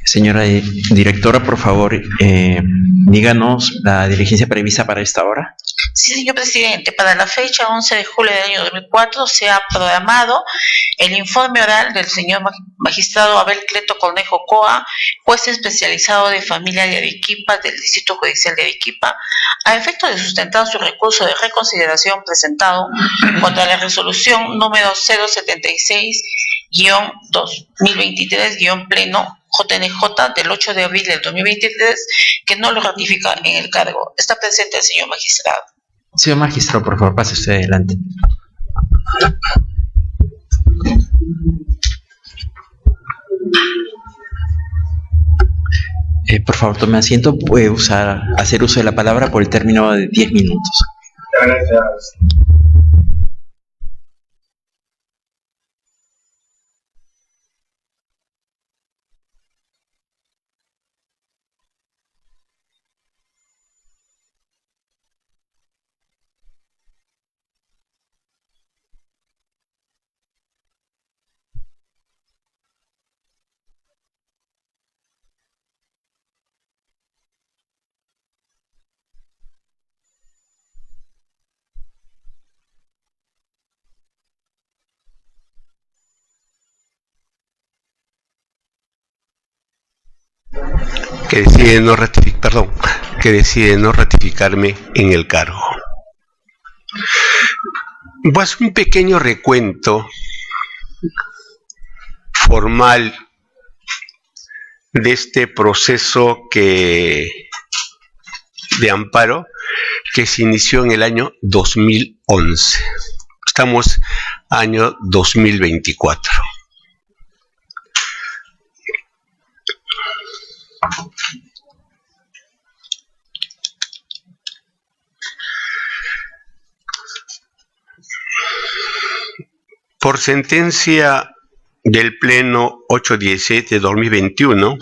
Señora directora, por favor, díganos la diligencia prevista para esta hora. Sí, señor presidente, para la fecha 11 de julio del año 2004 se ha programado el informe oral del señor magistrado Abel Cleto Cornejo Coa, juez especializado de familia de Arequipa del Distrito Judicial de Arequipa, a efecto de sustentar su recurso de reconsideración presentado contra la resolución número 076-2023-pleno JNJ del 8 de abril del 2023, que no lo ratifica en el cargo. Está presente el señor magistrado. Señor magistrado, por favor, pase usted adelante. Por favor, tome asiento. Puede hacer uso de la palabra por el término de 10 minutos. Gracias. Que decide no ratificarme en el cargo. Pues un pequeño recuento formal de este proceso de amparo que se inició en el año 2011. Estamos año 2024. Por sentencia del Pleno 817 de 2021,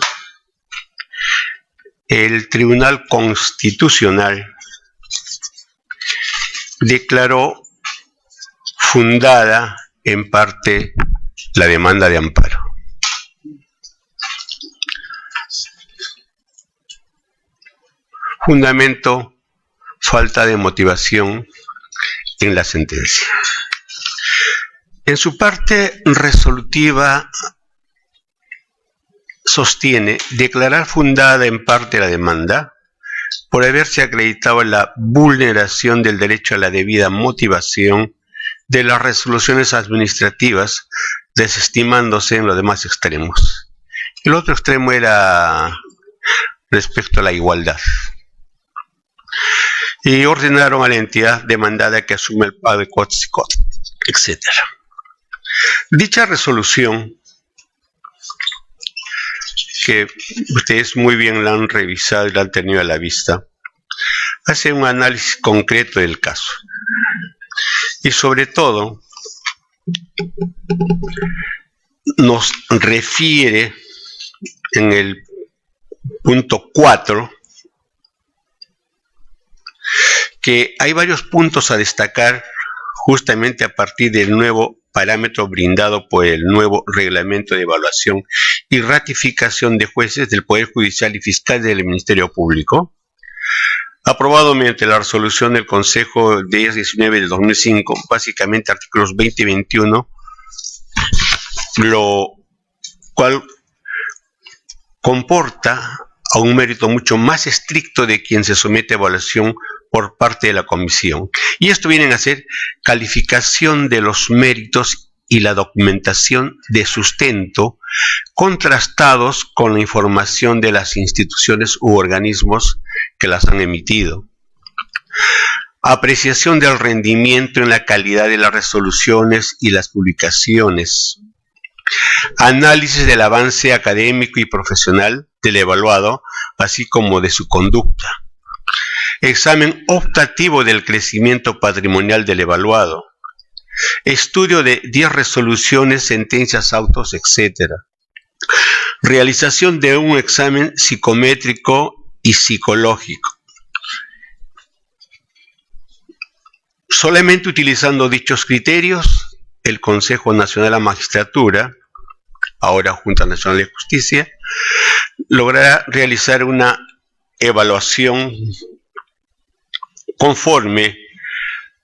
el Tribunal Constitucional declaró fundada en parte la demanda de amparo. Fundamento: falta de motivación en la sentencia. En su parte resolutiva sostiene declarar fundada en parte la demanda por haberse acreditado la vulneración del derecho a la debida motivación de las resoluciones administrativas, desestimándose en los demás extremos. El otro extremo era respecto a la igualdad. Y ordenaron a la entidad demandada que asume el pago de cuotas y cotas, etc. Dicha resolución, que ustedes muy bien la han revisado y la han tenido a la vista, hace un análisis concreto del caso. Y sobre todo, nos refiere en el punto 4 que hay varios puntos a destacar justamente a partir del nuevo parámetro brindado por el nuevo reglamento de evaluación y ratificación de jueces del Poder Judicial y Fiscal del Ministerio Público, aprobado mediante la resolución del Consejo 1019 del 2005, básicamente artículos 20 y 21, lo cual comporta a un mérito mucho más estricto de quien se somete a evaluación por parte de la comisión. Y esto viene a ser calificación de los méritos y la documentación de sustento contrastados con la información de las instituciones u organismos que las han emitido. Apreciación del rendimiento en la calidad de las resoluciones y las publicaciones. Análisis del avance académico y profesional del evaluado, así como de su conducta. Examen optativo del crecimiento patrimonial del evaluado. Estudio de 10 resoluciones, sentencias, autos, etc. Realización de un examen psicométrico y psicológico. Solamente utilizando dichos criterios, el Consejo Nacional de la Magistratura, ahora Junta Nacional de Justicia, logrará realizar una evaluación conforme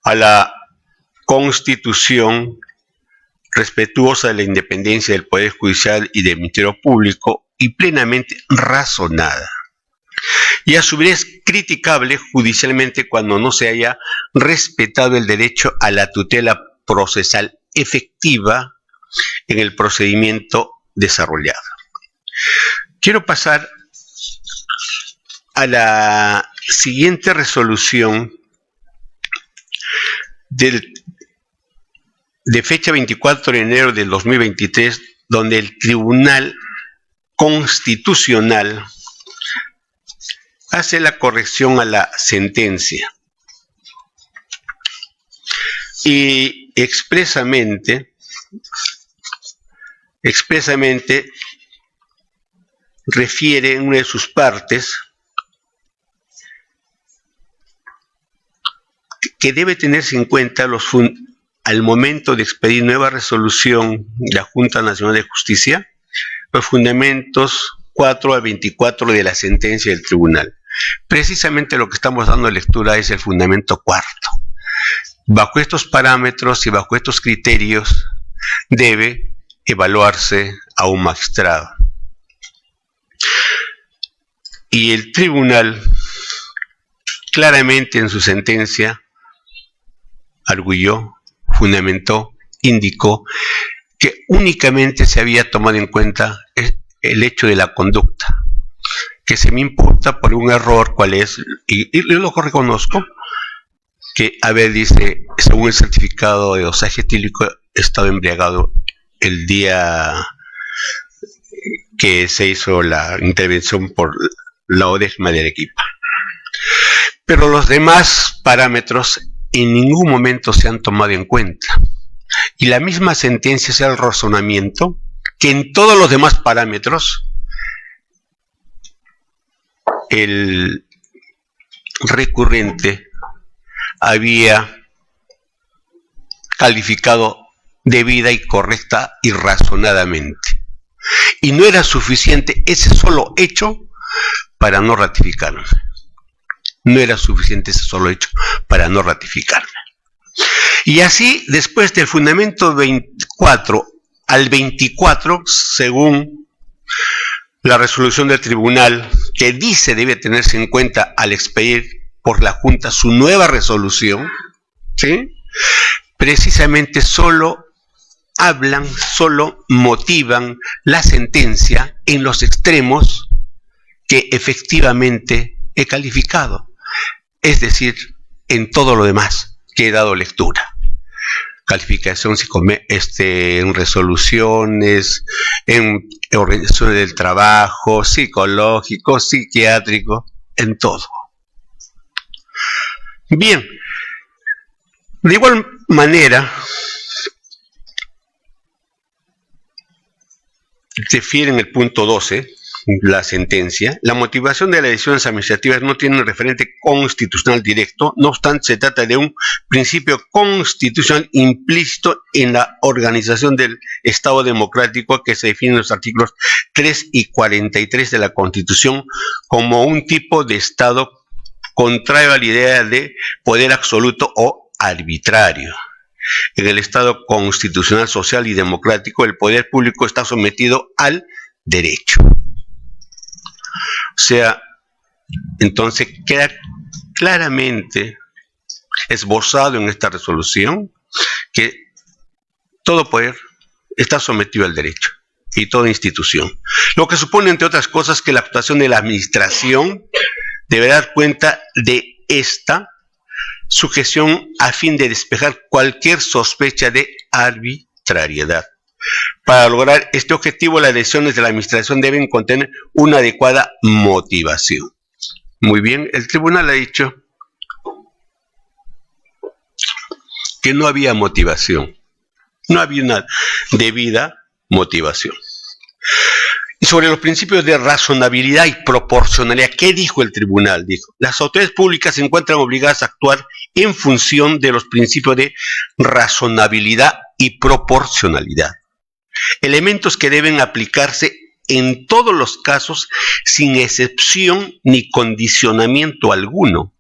a la Constitución, respetuosa de la independencia del Poder Judicial y del Ministerio Público y plenamente razonada. Y a su vez criticable judicialmente cuando no se haya respetado el derecho a la tutela procesal efectiva en el procedimiento desarrollado. Quiero pasar a la siguiente resolución de fecha 24 de enero del 2023, donde el Tribunal Constitucional hace la corrección a la sentencia y expresamente refiere en una de sus partes que debe tenerse en cuenta al momento de expedir nueva resolución de la Junta Nacional de Justicia, los fundamentos 4 al 24 de la sentencia del tribunal. Precisamente lo que estamos dando lectura es el fundamento cuarto. Bajo estos parámetros y bajo estos criterios debe evaluarse a un magistrado. Y el tribunal claramente en su sentencia arguyó, fundamentó, indicó que únicamente se había tomado en cuenta el hecho de la conducta, que se me imputa por un error, cuál es, y lo reconozco, que, a ver, dice, según el certificado de dosaje etílico, he estado embriagado el día que se hizo la intervención por la ODESMA de Arequipa. Pero los demás parámetros en ningún momento se han tomado en cuenta. Y la misma sentencia es el razonamiento que en todos los demás parámetros el recurrente había calificado debida y correcta y razonadamente. Y no era suficiente ese solo hecho para no ratificarme. No era suficiente ese solo hecho para no ratificarme. Y así, después del fundamento 24 al 24, según la resolución del tribunal, que dice debe tenerse en cuenta al expedir por la Junta su nueva resolución, ¿sí? Precisamente solo hablan, solo motivan la sentencia en los extremos que efectivamente he calificado. Es decir, en todo lo demás que he dado lectura. Calificación en resoluciones, en organización del trabajo, psicológico, psiquiátrico, en todo. Bien, de igual manera, refiere en el punto 12, la sentencia, la motivación de las decisiones administrativas no tiene un referente constitucional directo, no obstante se trata de un principio constitucional implícito en la organización del Estado democrático que se define en los artículos 3 y 43 de la Constitución como un tipo de Estado contrario a la idea de poder absoluto o arbitrario. En el Estado constitucional, social y democrático, el poder público está sometido al derecho. O sea, entonces queda claramente esbozado en esta resolución que todo poder está sometido al derecho y toda institución. Lo que supone, entre otras cosas, que la actuación de la administración deberá dar cuenta de esta sujeción a fin de despejar cualquier sospecha de arbitrariedad. Para lograr este objetivo, las decisiones de la administración deben contener una adecuada motivación. Muy bien, el tribunal ha dicho que no había motivación, no había una debida motivación. Y sobre los principios de razonabilidad y proporcionalidad, ¿qué dijo el tribunal? Dijo, las autoridades públicas se encuentran obligadas a actuar en función de los principios de razonabilidad y proporcionalidad. Elementos que deben aplicarse en todos los casos, sin excepción ni condicionamiento alguno,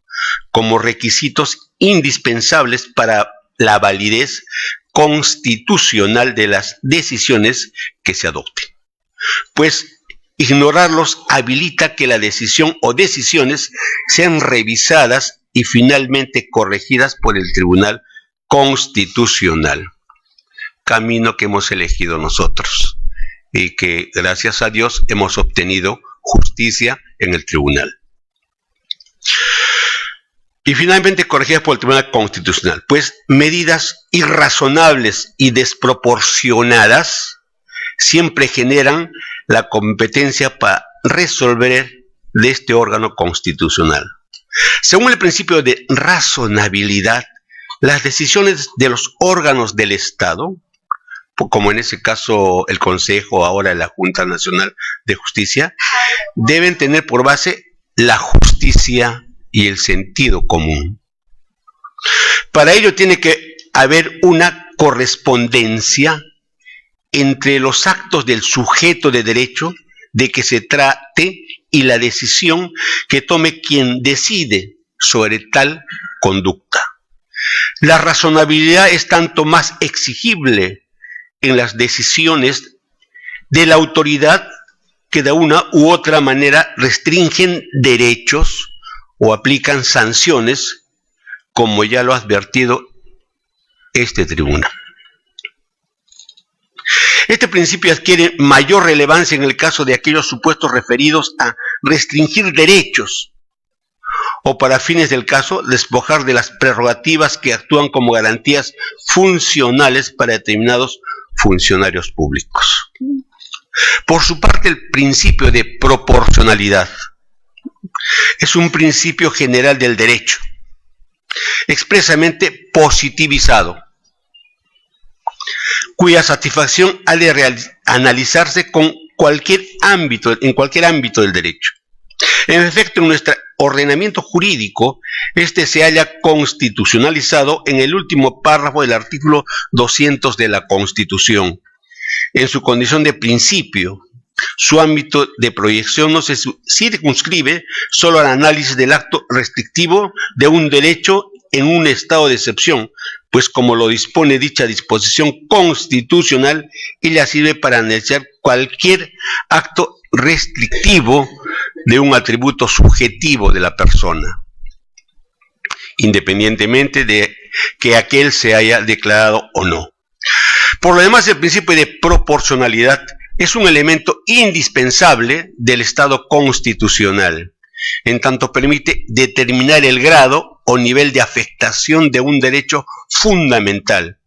como requisitos indispensables para la validez constitucional de las decisiones que se adopten. Pues ignorarlos habilita que la decisión o decisiones sean revisadas y finalmente corregidas por el Tribunal Constitucional, camino que hemos elegido nosotros y que gracias a Dios hemos obtenido justicia en el tribunal. Y finalmente corregidas por el Tribunal Constitucional, pues medidas irrazonables y desproporcionadas siempre generan la competencia para resolver de este órgano constitucional. Según el principio de razonabilidad, las decisiones de los órganos del Estado, como en ese caso el Consejo, ahora la Junta Nacional de Justicia, deben tener por base la justicia y el sentido común. Para ello tiene que haber una correspondencia entre los actos del sujeto de derecho de que se trate y la decisión que tome quien decide sobre tal conducta. La razonabilidad es tanto más exigible en las decisiones de la autoridad que de una u otra manera restringen derechos o aplican sanciones, como ya lo ha advertido este tribunal. Este principio adquiere mayor relevancia en el caso de aquellos supuestos referidos a restringir derechos o, para fines del caso, despojar de las prerrogativas que actúan como garantías funcionales para determinados funcionarios públicos. Por su parte, el principio de proporcionalidad es un principio general del derecho, expresamente positivizado, cuya satisfacción ha de analizarse en cualquier ámbito del derecho. En efecto, en nuestro ordenamiento jurídico, este se halla constitucionalizado en el último párrafo del artículo 200 de la Constitución. En su condición de principio, su ámbito de proyección no se circunscribe solo al análisis del acto restrictivo de un derecho en un estado de excepción, pues como lo dispone dicha disposición constitucional, ella sirve para analizar cualquier acto restrictivo de un atributo subjetivo de la persona, independientemente de que aquel se haya declarado o no. Por lo demás, el principio de proporcionalidad es un elemento indispensable del Estado constitucional, en tanto permite determinar el grado o nivel de afectación de un derecho fundamental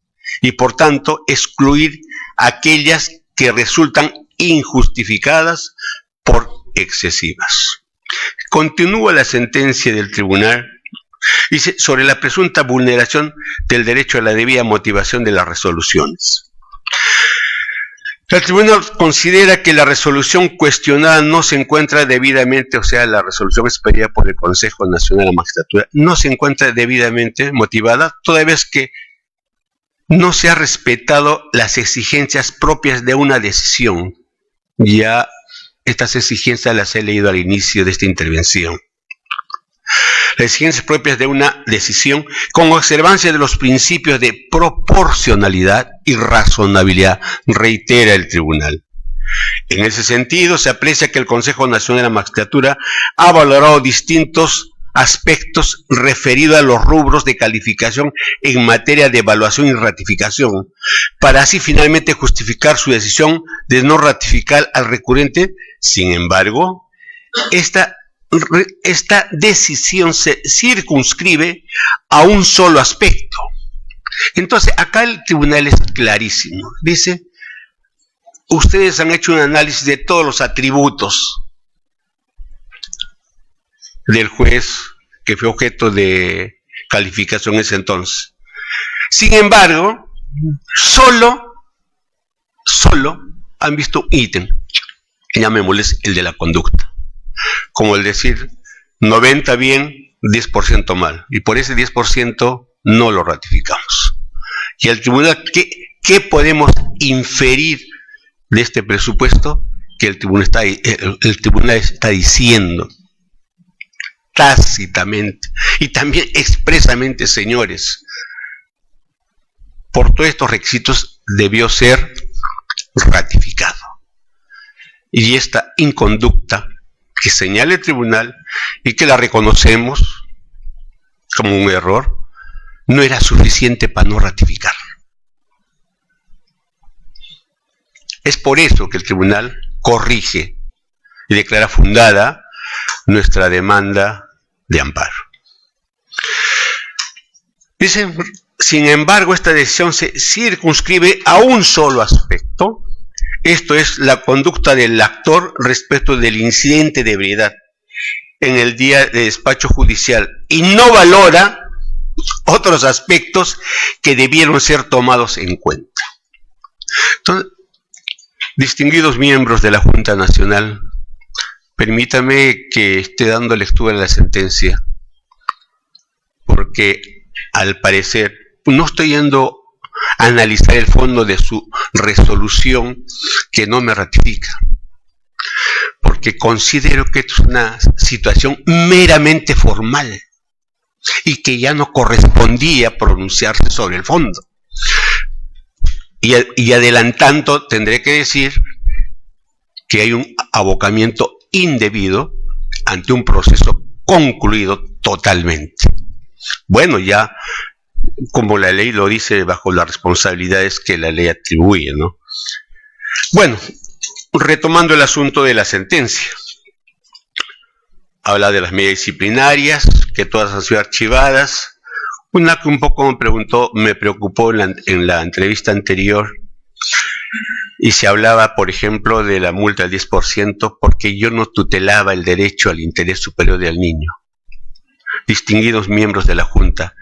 y, por tanto, excluir aquellas que resultan injustificadas por excesivas. Continúa la sentencia del tribunal, dice, sobre la presunta vulneración del derecho a la debida motivación de las resoluciones. El tribunal considera que la resolución cuestionada no se encuentra debidamente, o sea, la resolución expedida por el Consejo Nacional de la Magistratura, no se encuentra debidamente motivada, toda vez que no se ha respetado las exigencias propias de una decisión. Ya estas exigencias las he leído al inicio de esta intervención. Las exigencias propias de una decisión con observancia de los principios de proporcionalidad y razonabilidad, reitera el tribunal. En ese sentido, se aprecia que el Consejo Nacional de la Magistratura ha valorado distintos aspectos referidos a los rubros de calificación en materia de evaluación y ratificación, para así finalmente justificar su decisión de no ratificar al recurrente. Sin embargo, esta decisión se circunscribe a un solo aspecto. Entonces, acá el tribunal es clarísimo. Dice, ustedes han hecho un análisis de todos los atributos del juez que fue objeto de calificación en ese entonces. Sin embargo, solo han visto un ítem, llamémosles el de la conducta. Como el decir, 90 bien, 10% mal. Y por ese 10% no lo ratificamos. Y el tribunal, ¿qué podemos inferir de este presupuesto? que el tribunal está diciendo tácitamente y también expresamente, señores, por todos estos requisitos debió ser ratificado. Y esta inconducta que señala el tribunal y que la reconocemos como un error, no era suficiente para no ratificar. Es por eso que el tribunal corrige y declara fundada nuestra demanda de amparo. Dicen, sin embargo, esta decisión se circunscribe a un solo aspecto, esto es la conducta del actor respecto del incidente de ebriedad en el día de despacho judicial y no valora otros aspectos que debieron ser tomados en cuenta. Entonces, distinguidos miembros de la Junta Nacional, permítame que esté dando lectura a la sentencia, porque al parecer no estoy yendo a analizar el fondo de su resolución que no me ratifica, porque considero que esto es una situación meramente formal y que ya no correspondía pronunciarse sobre el fondo. Y adelantando, tendré que decir que hay un abocamiento indebido ante un proceso concluido totalmente. Bueno, ya como la ley lo dice, bajo las responsabilidades que la ley atribuye, ¿no? Bueno, retomando el asunto de la sentencia. Habla de las medidas disciplinarias, que todas han sido archivadas. Una que un poco me preocupó en la entrevista anterior, y se hablaba, por ejemplo, de la multa del 10%, porque yo no tutelaba el derecho al interés superior del niño. Distinguidos miembros de la Junta,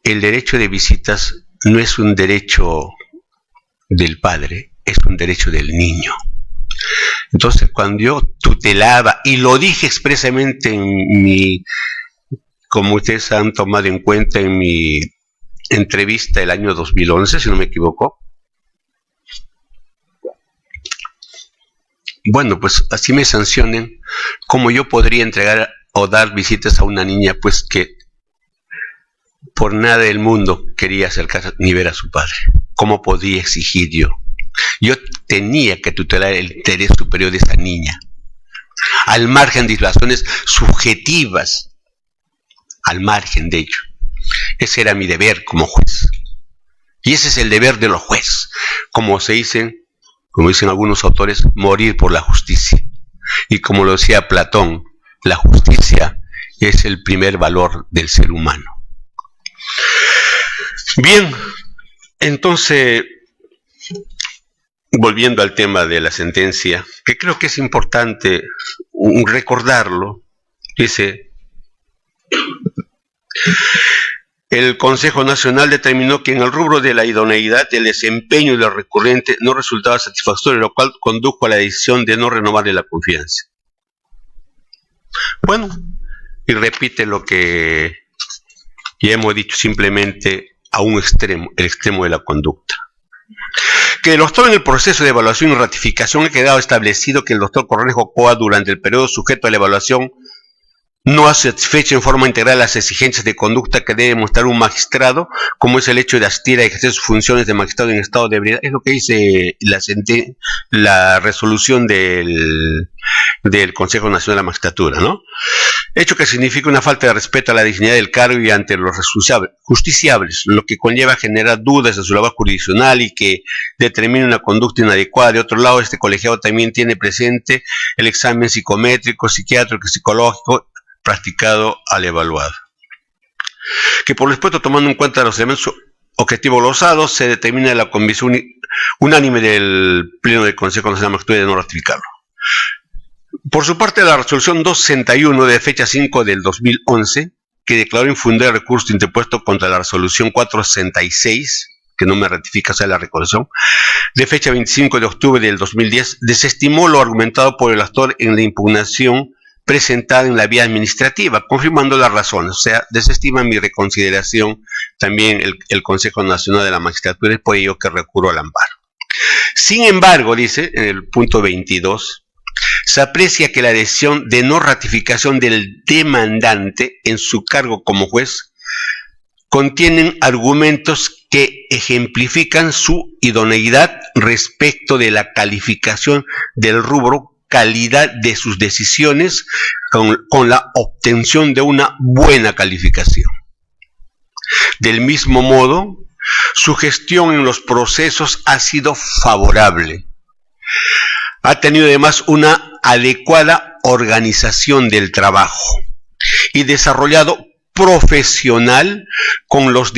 el derecho de visitas no es un derecho del padre, es un derecho del niño. Entonces, cuando yo tutelaba, y lo dije expresamente como ustedes han tomado en cuenta en mi entrevista del año 2011, si no me equivoco, bueno, pues así me sancionen, ¿cómo yo podría entregar o dar visitas a una niña pues que por nada del mundo quería acercarse ni ver a su padre? ¿Cómo podía exigir yo? Yo tenía que tutelar el interés superior de esa niña, al margen de situaciones subjetivas, al margen de ello. Ese era mi deber como juez. Y ese es el deber de los jueces, como dicen algunos autores, morir por la justicia. Y como lo decía Platón, la justicia es el primer valor del ser humano. Bien, entonces, volviendo al tema de la sentencia, que creo que es importante recordarlo, dice: el Consejo Nacional determinó que en el rubro de la idoneidad el desempeño del recurrente no resultaba satisfactorio, lo cual condujo a la decisión de no renovarle la confianza. Bueno, y repite lo que ya hemos dicho, simplemente a un extremo, el extremo de la conducta. Que el doctor en el proceso de evaluación y ratificación ha quedado establecido que el doctor Cornejo Coa, durante el periodo sujeto a la evaluación, no ha satisfecho en forma integral las exigencias de conducta que debe mostrar un magistrado, como es el hecho de asistir a ejercer sus funciones de magistrado en estado de ebriedad. Es lo que dice la resolución del Consejo Nacional de la Magistratura, ¿no? Hecho que significa una falta de respeto a la dignidad del cargo y ante los justiciables, lo que conlleva generar dudas de su labor jurisdiccional y que determina una conducta inadecuada. De otro lado, este colegiado también tiene presente el examen psicométrico, psiquiátrico y psicológico practicado al evaluado. Que por lo expuesto, tomando en cuenta los elementos objetivos glosados, se determina la convicción unánime del Pleno del Consejo Nacional de la Magistratura de no ratificarlo. Por su parte, la resolución 261 de fecha 5 del 2011, que declaró infundado el recurso interpuesto contra la resolución 466, que no me ratifica, o sea, la resolución, de fecha 25 de octubre del 2010, desestimó lo argumentado por el actor en la impugnación presentada en la vía administrativa, confirmando las razones, o sea, desestima mi reconsideración también el Consejo Nacional de la Magistratura, es por ello que recurro al amparo. Sin embargo, dice en el punto 22, se aprecia que la decisión de no ratificación del demandante en su cargo como juez contienen argumentos que ejemplifican su idoneidad respecto de la calificación del rubro calidad de sus decisiones con la obtención de una buena calificación. Del mismo modo, su gestión en los procesos ha sido favorable. Ha tenido además una adecuada organización del trabajo y desarrollo profesional con los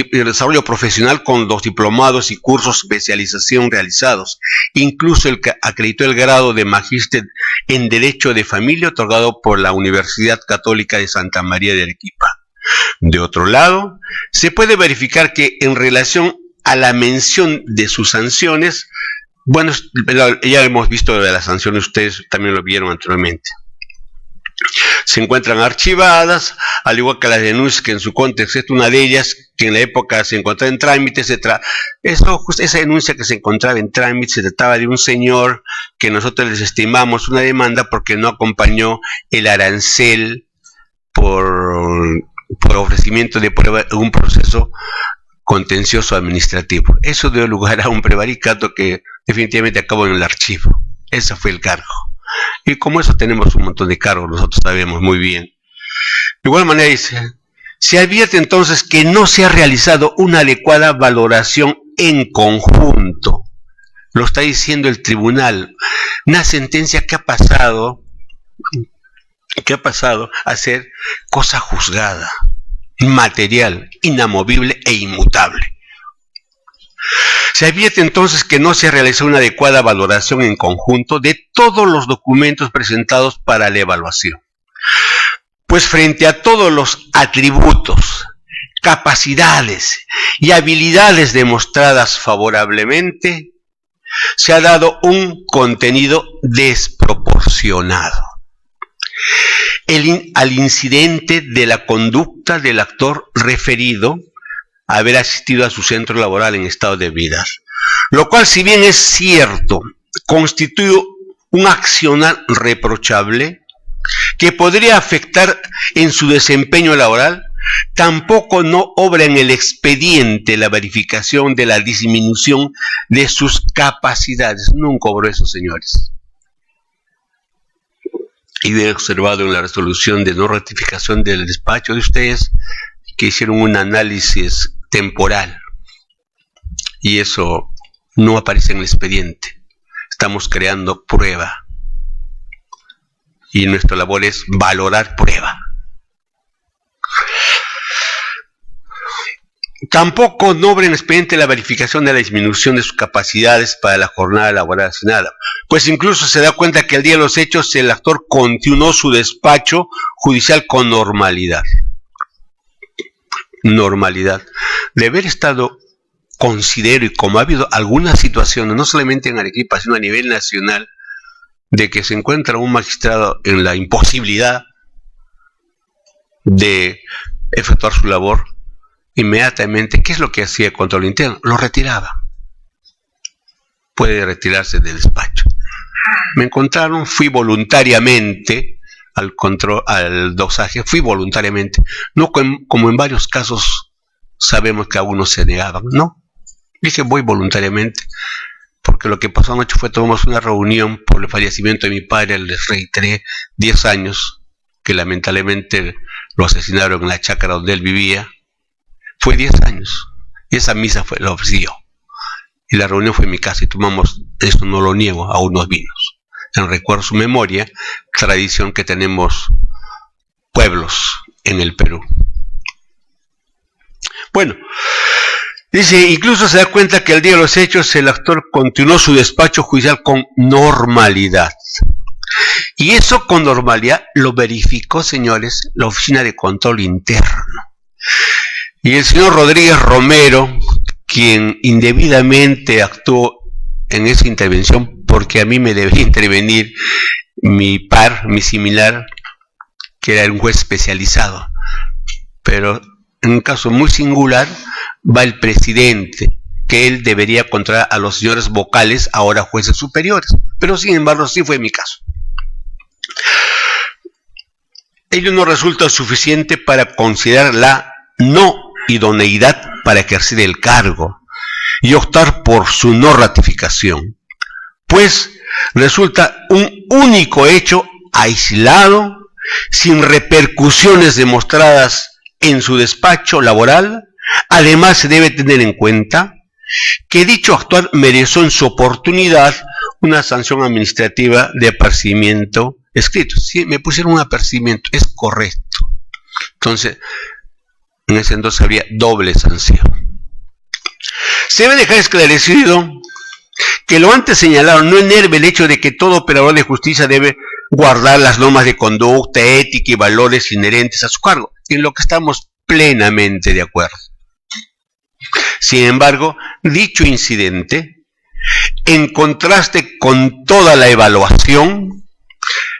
diplomados y cursos de especialización realizados. Incluso acreditó el grado de magíster en Derecho de Familia otorgado por la Universidad Católica de Santa María de Arequipa. De otro lado, se puede verificar que en relación a la mención de sus sanciones, bueno, ya hemos visto lo de las sanciones, ustedes también lo vieron anteriormente. Se encuentran archivadas, al igual que las denuncias que en su contexto, una de ellas que en la época se encontraba en trámite, esa denuncia que se encontraba en trámite se trataba de un señor que nosotros les estimamos una demanda porque no acompañó el arancel por ofrecimiento de prueba en un proceso contencioso administrativo. Eso dio lugar a un prevaricato que definitivamente acabó en el archivo. Ese fue el cargo. Y como eso tenemos un montón de cargos, nosotros sabemos muy bien. De igual manera dice, se advierte entonces que no se ha realizado una adecuada valoración en conjunto. Lo está diciendo el tribunal. Una sentencia que ha pasado a ser cosa juzgada, material, inamovible e inmutable. Se advierte entonces que no se realizó una adecuada valoración en conjunto de todos los documentos presentados para la evaluación. Pues frente a todos los atributos, capacidades y habilidades demostradas favorablemente, se ha dado un contenido desproporcionado al incidente de la conducta del actor referido a haber asistido a su centro laboral en estado de ebriedad, lo cual, si bien es cierto, constituye un accionar reprochable que podría afectar en su desempeño laboral, tampoco no obra en el expediente la verificación de la disminución de sus capacidades. Nunca obró eso, señores. Y he observado en la resolución de no ratificación del despacho de ustedes que hicieron un análisis temporal y eso no aparece en el expediente. Estamos creando prueba y nuestra labor es valorar prueba. Tampoco no obra en el expediente la verificación de la disminución de sus capacidades para la jornada laboral asignada, pues incluso se da cuenta que al día de los hechos el actor continuó su despacho judicial con normalidad. De haber estado, considero, y como ha habido algunas situaciones, no solamente en Arequipa, sino a nivel nacional, de que se encuentra un magistrado en la imposibilidad de efectuar su labor, inmediatamente, ¿qué es lo que hacía el control interno? Lo retiraba. Puede retirarse del despacho. Me encontraron, fui voluntariamente al dosaje, fui voluntariamente, no como en varios casos sabemos que algunos se negaban, no, dije voy voluntariamente, porque lo que pasó anoche fue, tuvimos una reunión por el fallecimiento de mi padre, les reiteré 10 años, que lamentablemente lo asesinaron en la chacra donde él vivía, fue 10 años, y esa misa la ofrecí yo, y la reunión fue en mi casa, y tomamos, esto no lo niego, a unos vinos, en recuerdo su memoria, tradición que tenemos pueblos en el Perú. Bueno, dice, incluso se da cuenta que al día de los hechos el actor continuó su despacho judicial con normalidad. Y eso con normalidad lo verificó, señores, la Oficina de Control Interno. Y el señor Rodríguez Romero, quien indebidamente actuó en esa intervención, porque a mí me debía intervenir mi similar, que era un juez especializado. Pero en un caso muy singular, va el presidente que él debería controlar a los señores vocales, ahora jueces superiores. Pero sin embargo, sí fue mi caso. Ello no resulta suficiente para considerar la no idoneidad para ejercer el cargo y optar por su no ratificación, pues resulta un único hecho aislado, sin repercusiones demostradas en su despacho laboral. Además, se debe tener en cuenta que dicho actuar mereció en su oportunidad una sanción administrativa de apercibimiento escrito. Sí, me pusieron un apercibimiento, es correcto. Entonces, en ese entonces habría doble sanción. Se debe dejar esclarecido que lo antes señalado no enerve el hecho de que todo operador de justicia debe guardar las normas de conducta, ética y valores inherentes a su cargo, en lo que estamos plenamente de acuerdo. Sin embargo, dicho incidente, en contraste con toda la evaluación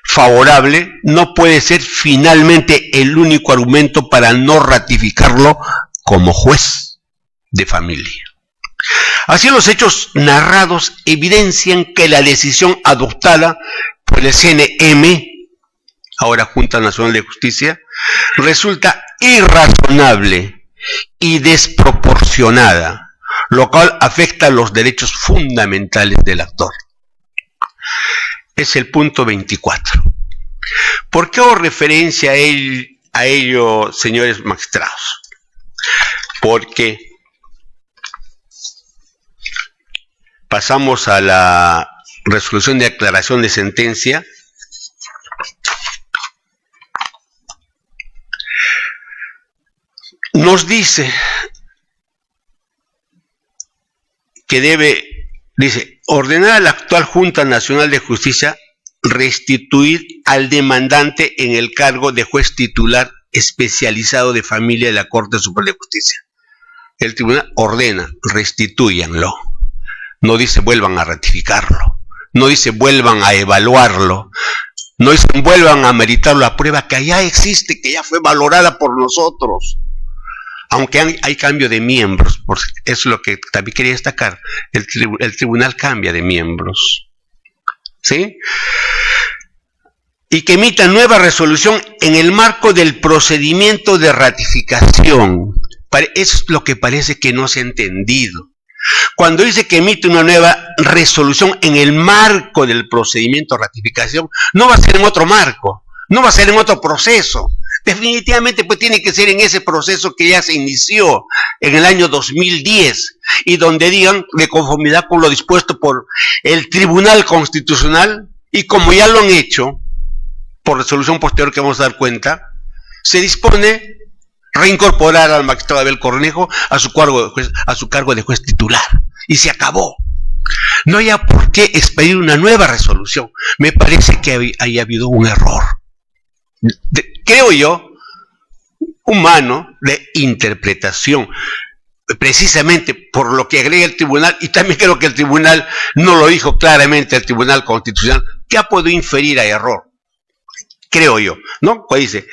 favorable, no puede ser finalmente el único argumento para no ratificarlo como juez de familia. Así, los hechos narrados evidencian que la decisión adoptada por el CNM, ahora Junta Nacional de Justicia, resulta irrazonable y desproporcionada, lo cual afecta los derechos fundamentales del actor. Es el punto 24. ¿Por qué hago referencia a ello, señores magistrados? Porque pasamos a la resolución de aclaración de sentencia. Nos dice que dice, ordenar a la actual Junta Nacional de Justicia restituir al demandante en el cargo de juez titular especializado de familia de la Corte Suprema de Justicia. El tribunal ordena, restitúyanlo. No dice vuelvan a ratificarlo. No dice vuelvan a evaluarlo. No dice vuelvan a meritar la prueba que ya existe, que ya fue valorada por nosotros. Aunque hay cambio de miembros, eso es lo que también quería destacar, el tribunal cambia de miembros, ¿sí? Y que emita nueva resolución en el marco del procedimiento de ratificación. Eso es lo que parece que no se ha entendido. Cuando dice que emite una nueva resolución en el marco del procedimiento de ratificación, no va a ser en otro marco, no va a ser en otro proceso. Definitivamente pues tiene que ser en ese proceso que ya se inició en el año 2010 y donde digan de conformidad con lo dispuesto por el Tribunal Constitucional, y como ya lo han hecho por resolución posterior que vamos a dar cuenta, se dispone reincorporar al magistrado Abel Cornejo a su cargo de juez titular, y se acabó. No haya por qué expedir una nueva resolución. Me parece que haya habido un error, creo yo, humano, de interpretación, precisamente por lo que agrega el tribunal, y también creo que el tribunal no lo dijo claramente, el Tribunal Constitucional, que ha podido inferir a error, creo yo, ¿no? Pues dice,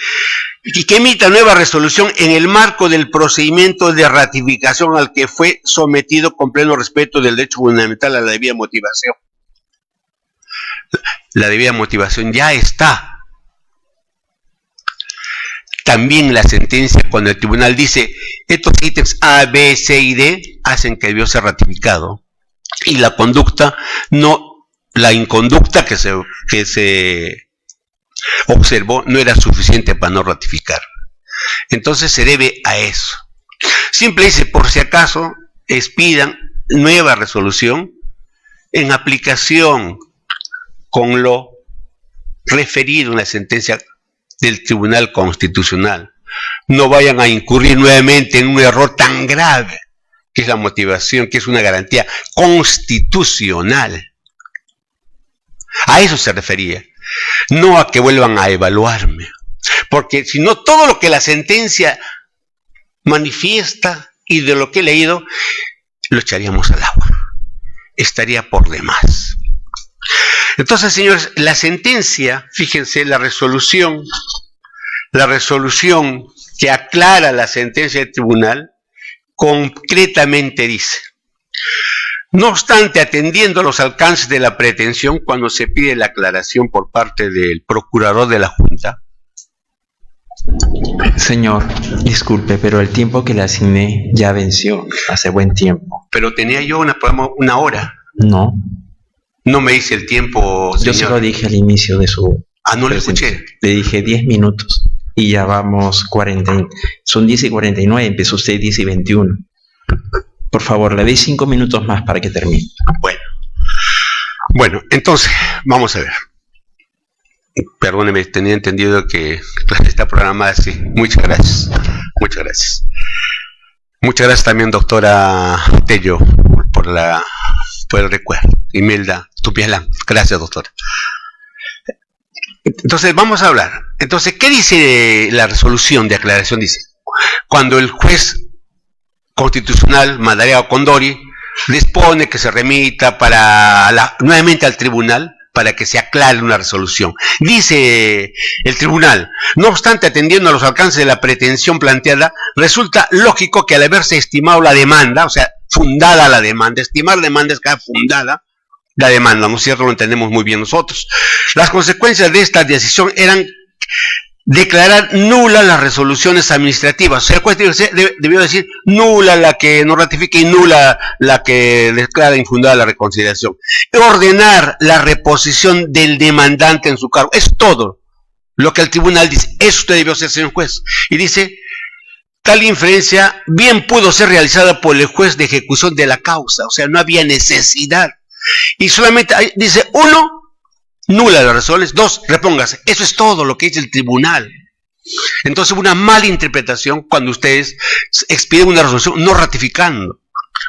y que emita nueva resolución en el marco del procedimiento de ratificación al que fue sometido con pleno respeto del derecho fundamental a la debida motivación. La debida motivación ya está. También la sentencia, cuando el tribunal dice estos ítems A, B, C y D hacen que debió ser ratificado, y la inconducta que se observó no era suficiente para no ratificar. Entonces se debe a eso. Simple dice, por si acaso, expidan nueva resolución en aplicación con lo referido en la sentencia del Tribunal Constitucional. No vayan a incurrir nuevamente en un error tan grave, que es la motivación, que es una garantía constitucional. A eso se refería, no a que vuelvan a evaluarme, porque si no, todo lo que la sentencia manifiesta y de lo que he leído, lo echaríamos al agua, estaría por demás. Entonces, señores, la sentencia, fíjense, la resolución que aclara la sentencia del tribunal, concretamente dice, No obstante, atendiendo los alcances de la pretensión, cuando se pide la aclaración por parte del procurador de la Junta. Señor, disculpe, pero el tiempo que le asigné ya venció hace buen tiempo. Pero tenía yo una hora. No, No me dice el tiempo, yo se señor. lo dije al inicio de su... No le presentación. escuché. Le dije 10 minutos y ya vamos 40. Son 10:49, empezó usted 10:21. Por favor, le doy 5 minutos más para que termine. Bueno, entonces, vamos a ver. Perdóneme, tenía entendido que está programada así. Muchas gracias. Muchas gracias. Muchas gracias también, doctora Tello, por el recuerdo. Imelda Tupialán. Gracias, doctora. Entonces, vamos a hablar. Entonces, ¿qué dice la resolución de aclaración? Dice, cuando el juez constitucional, Madariaga Condori, dispone que se remita nuevamente al tribunal para que se aclare una resolución. Dice el tribunal, no obstante, atendiendo a los alcances de la pretensión planteada, resulta lógico que al haberse estimado la demanda, o sea, fundada la demanda, estimar demanda es que fundada la demanda, ¿no es cierto? Lo entendemos muy bien nosotros. Las consecuencias de esta decisión eran declarar nulas las resoluciones administrativas. O sea, el juez debió decir nula la que no ratifique y nula la que declara infundada la reconsideración. Ordenar la reposición del demandante en su cargo. Es todo lo que el tribunal dice. Eso usted debió hacer, señor juez. Y dice, tal inferencia bien pudo ser realizada por el juez de ejecución de la causa. O sea, no había necesidad. Y solamente dice, 1, nula las razones, 2, repóngase. Eso es todo lo que dice el tribunal. Entonces, una mala interpretación cuando ustedes expiden una resolución no ratificando.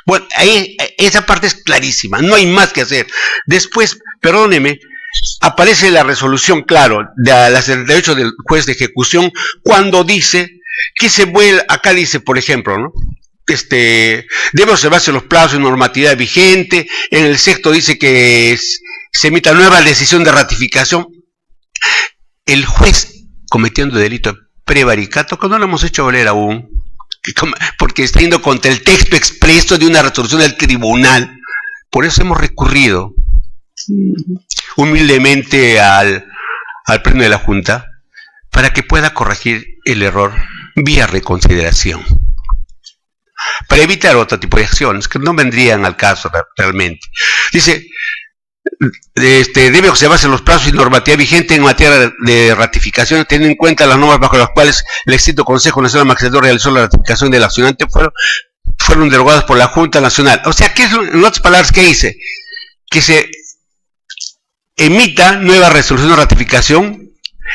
Bueno, ahí esa parte es clarísima, no hay más que hacer. Después, perdóneme, aparece la resolución, claro, de la 78 del juez de ejecución, cuando dice que se vuelve, acá dice, por ejemplo, ¿no? Debe observarse los plazos y normatividad vigente. En el sexto dice que se emita nueva decisión de ratificación. El juez cometiendo delito de prevaricato, que no lo hemos hecho valer aún, porque está yendo contra el texto expreso de una resolución del tribunal. Por eso hemos recurrido humildemente al pleno de la Junta para que pueda corregir el error vía reconsideración, para evitar otro tipo de acciones que no vendrían al caso realmente. Dice, debe observarse los plazos y normativa vigente en materia de ratificación, teniendo en cuenta las normas bajo las cuales el extinto Consejo Nacional Magistrado realizó la ratificación del accionante fueron derogadas por la Junta Nacional. O sea, ¿qué es, en otras palabras, qué dice? Que se emita nueva resolución de ratificación,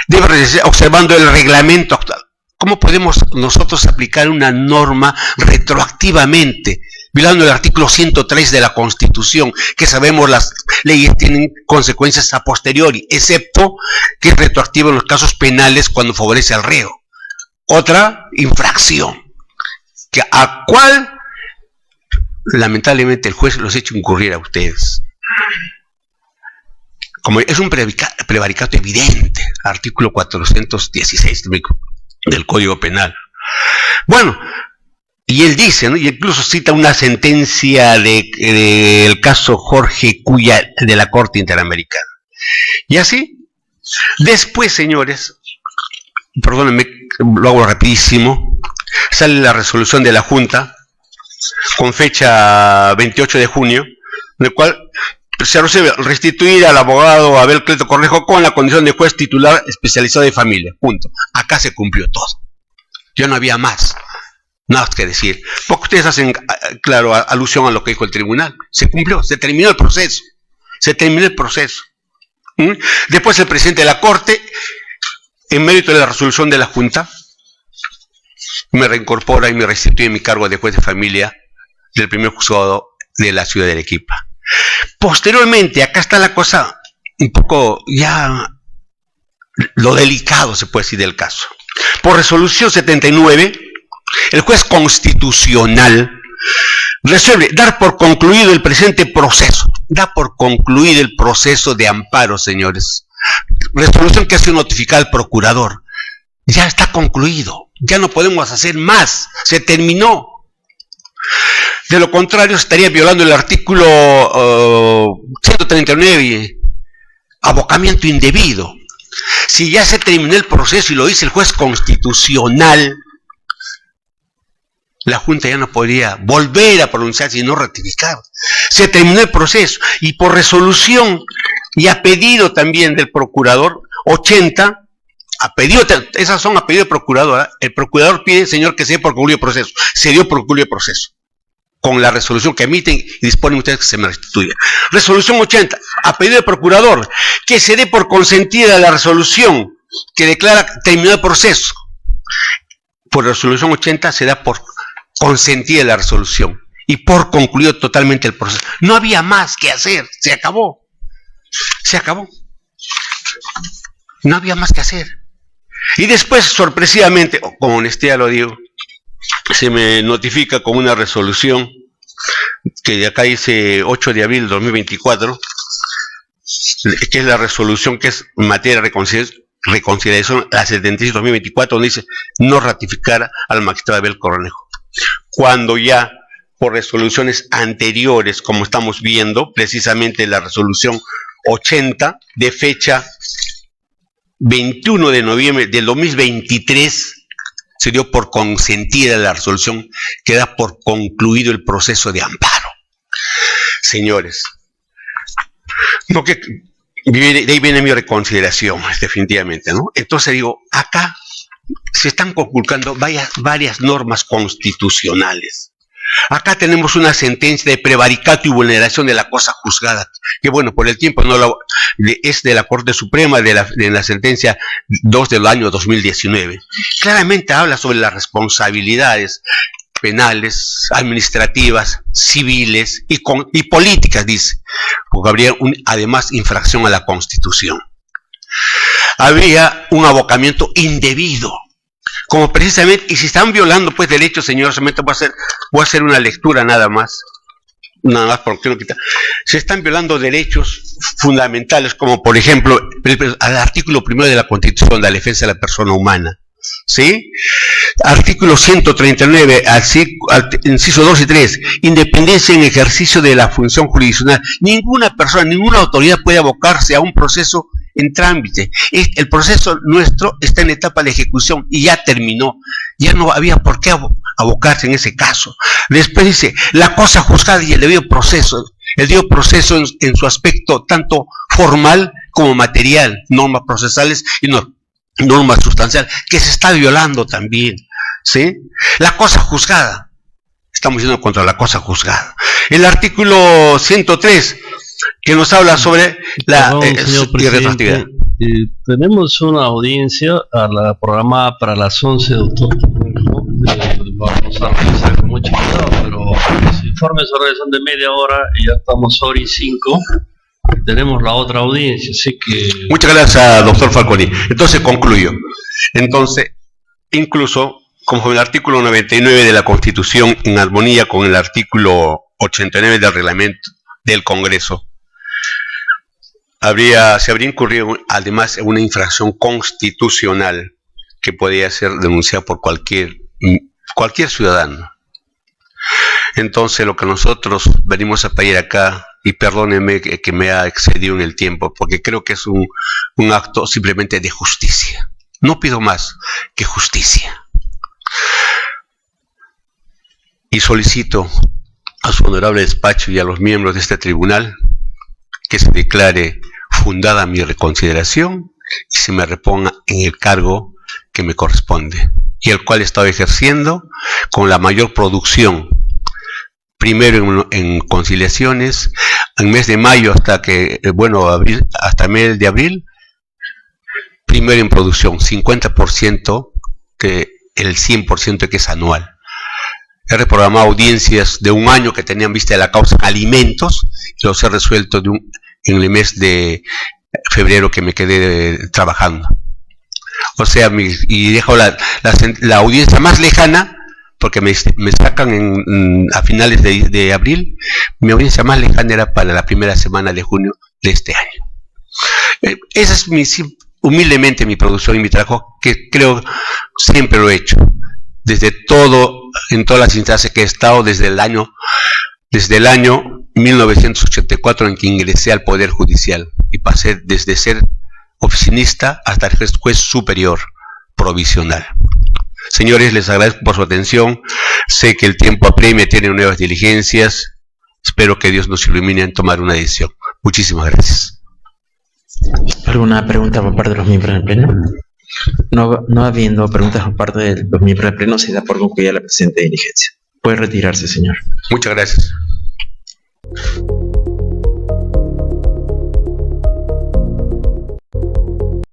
debe observando el reglamento actual. ¿Cómo podemos nosotros aplicar una norma retroactivamente, violando el artículo 103 de la Constitución, que sabemos las leyes tienen consecuencias a posteriori, excepto que es retroactivo en los casos penales cuando favorece al reo? Otra infracción, a cual lamentablemente el juez los ha hecho incurrir a ustedes. Como es un prevaricato evidente, artículo 416 del Código Penal. Bueno, y él dice, ¿no? Y incluso cita una sentencia del caso Jorge Cuya de la Corte Interamericana. Y así, después, señores, perdónenme, lo hago rapidísimo, sale la resolución de la Junta con fecha 28 de junio, en el cual se resuelve restituir al abogado Abel Cleto Cornejo con la condición de juez titular especializado de familia. Punto. Acá se cumplió todo. Ya no había más. Nada que decir. Porque ustedes hacen, claro, alusión a lo que dijo el tribunal. Se cumplió, se terminó el proceso. Se terminó el proceso. Después el presidente de la Corte, en mérito de la resolución de la Junta, me reincorpora y me restituye mi cargo de juez de familia del primer juzgado de la ciudad de Arequipa. Posteriormente, acá está la cosa un poco ya lo delicado, se puede decir, del caso. Por resolución 79, el juez constitucional resuelve dar por concluido el presente proceso. Da por concluido el proceso de amparo, señores. Resolución que ha sido notificada al procurador. Ya está concluido. Ya no podemos hacer más. Se terminó. De lo contrario, estaría violando el artículo 139, abocamiento indebido. Si ya se terminó el proceso y lo dice el juez constitucional, la Junta ya no podría volver a pronunciarse y no ratificar. Se terminó el proceso y por resolución y a pedido también del procurador 80, esas son a pedido del procurador, el procurador pide, señor, que se dé por concluido el proceso. Se dio por concluido el proceso con la resolución que emiten y disponen ustedes que se me restituya. Resolución 80, a pedido del procurador, que se dé por consentida la resolución que declara terminado el proceso. Por resolución 80 se da por consentida la resolución y por concluido totalmente el proceso. No había más que hacer, se acabó. Se acabó. No había más que hacer. Y después, sorpresivamente, con honestidad lo digo, se me notifica con una resolución que de acá dice 8 de abril de 2024, que es la resolución que es en materia de reconsideración, la 76-2024, donde dice no ratificar al magistrado Abel Cornejo. Cuando ya por resoluciones anteriores, como estamos viendo, precisamente la resolución 80 de fecha 21 de noviembre del 2023, se dio por consentida la resolución que da por concluido el proceso de amparo. Señores, no que de ahí viene mi reconsideración, definitivamente, ¿no? Entonces digo, acá se están conculcando varias normas constitucionales. Acá tenemos una sentencia de prevaricato y vulneración de la cosa juzgada, que bueno, por el tiempo es de la Corte Suprema, de la sentencia 2 del año 2019. Claramente habla sobre las responsabilidades penales, administrativas, civiles y políticas, dice, porque habría además infracción a la Constitución. Había un abocamiento indebido, como precisamente, y si están violando pues derechos, señor, solamente voy a hacer una lectura nada más porque no quita. Se están violando derechos fundamentales, como por ejemplo, al artículo 1 de la Constitución, de la defensa de la persona humana, ¿sí? Artículo 139, inciso 2 y 3, independencia en ejercicio de la función jurisdiccional. Ninguna persona, ninguna autoridad puede abocarse a un proceso en trámite. El proceso nuestro está en etapa de ejecución y ya terminó. Ya no había por qué abocarse en ese caso. Después dice, la cosa juzgada y el debido proceso. El debido proceso en su aspecto tanto formal como material, normas procesales y normas sustanciales, que se está violando también, ¿sí? La cosa juzgada. Estamos yendo contra la cosa juzgada. El artículo 103, que nos habla sobre la irretroactividad. Tenemos una audiencia programada para las 11 de octubre, ¿no? Vamos a revisar con mucho cuidado, pero los informes son de media hora y ya estamos hora y 5. Tenemos la otra audiencia, así que... Muchas gracias, doctor Falconi. Entonces concluyo. Entonces, incluso, como el artículo 99 de la Constitución, en armonía con el artículo 89 del reglamento del Congreso, se habría incurrido además en una infracción constitucional que podía ser denunciada por cualquier ciudadano. Entonces, lo que nosotros venimos a pedir acá, y perdónenme que me ha excedido en el tiempo, porque creo que es un acto simplemente de justicia. No pido más que justicia. Y solicito a su honorable despacho y a los miembros de este tribunal que se declare fundada mi reconsideración y se me reponga en el cargo que me corresponde y el cual he estado ejerciendo con la mayor producción, primero en conciliaciones, en mes de mayo hasta hasta mes de abril, primero en producción, 50% que el 100% que es anual. He reprogramado audiencias de un año que tenían vista de la causa alimentos, y los he resuelto en el mes de febrero que me quedé trabajando. O sea, y dejo la audiencia más lejana, porque me sacan a finales de abril, mi audiencia más lejana era para la primera semana de junio de este año. Esa es humildemente mi producción y mi trabajo, que creo siempre lo he hecho. En todas las instancias que he estado desde el año desde el año 1984 en que ingresé al Poder Judicial y pasé desde ser oficinista hasta juez superior provisional. Señores, les agradezco por su atención. Sé que el tiempo apremia, tienen nuevas diligencias. Espero que Dios nos ilumine en tomar una decisión. Muchísimas gracias. ¿Alguna pregunta por parte de los miembros del Pleno? No habiendo preguntas por parte de los miembros del Pleno, se da por concluida la presente diligencia. Puede retirarse, señor. Muchas gracias.